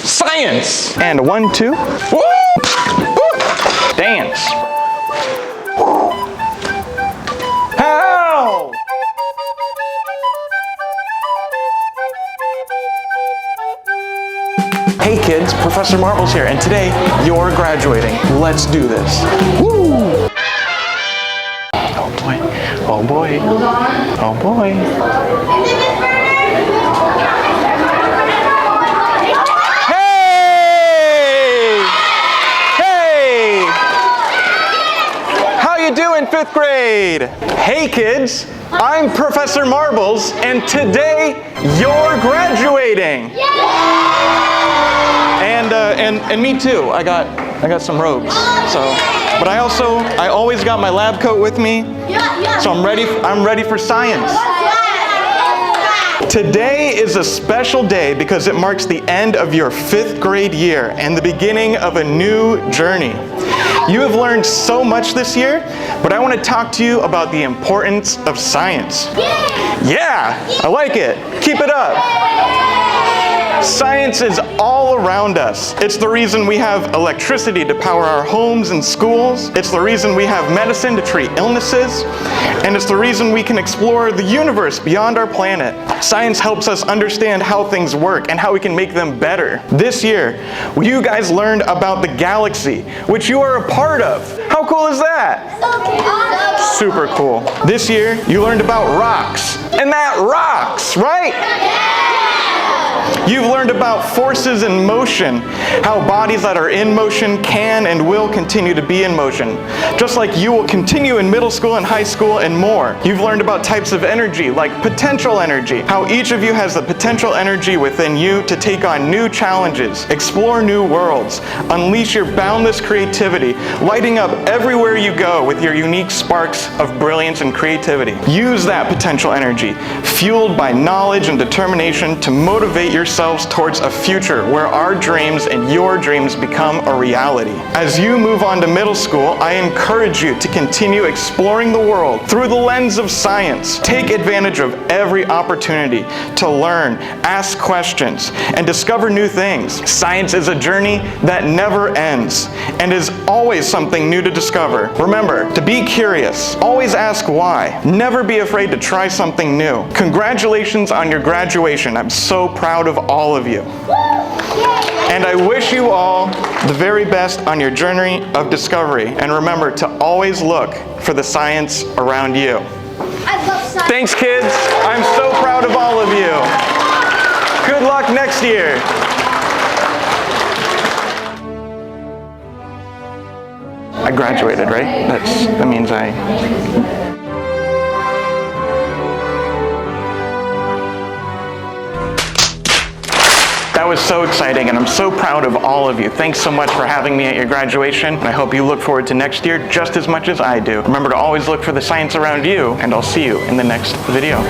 Science. And 1, 2. Woo! Woo! Dance. How? Hey kids, Professor Marbles here, and today you're graduating. Let's do this. Woo! Oh boy, oh boy, oh boy. Hey! Hey! How you doing, 5th grade? Hey kids, I'm Professor Marbles, and today you're graduating. And me too. I got some robes. So, but I always got my lab coat with me. So I'm ready for science. Today is a special day because it marks the end of your 5th grade year and the beginning of a new journey. You have learned so much this year, but I want to talk to you about the importance of science. Yeah, I like it. Keep it up. Science is all around us. It's the reason we have electricity to power our homes and schools. It's the reason we have medicine to treat illnesses. And it's the reason we can explore the universe beyond our planet. Science helps us understand how things work and how we can make them better. This year, you guys learned about the galaxy, which you are a part of. How cool is that? Super cool. This year, you learned about rocks. And that rocks, right? You've learned about forces in motion, how bodies that are in motion can and will continue to be in motion, just like you will continue in middle school and high school and more. You've learned about types of energy, like potential energy, how each of you has the potential energy within you to take on new challenges, explore new worlds, unleash your boundless creativity, lighting up everywhere you go with your unique sparks of brilliance and creativity. Use that potential energy, fueled by knowledge and determination, to motivate yourselves towards a future where our dreams and your dreams become a reality. As you move on to middle school, I encourage you to continue exploring the world through the lens of science. Take advantage of every opportunity to learn, ask questions, and discover new things. Science is a journey that never ends and is always something new to discover. Remember to be curious, always ask why, never be afraid to try something new. Congratulations on your graduation. I'm so proud of all of you. And I wish you all the very best on your journey of discovery. And remember to always look for the science around you. I love science. Thanks, kids. I'm so proud of all of you. Good luck next year. I graduated, right? That means That was so exciting, and I'm so proud of all of you. Thanks so much for having me at your graduation, and I hope you look forward to next year just as much as I do. Remember to always look for the science around you, and I'll see you in the next video.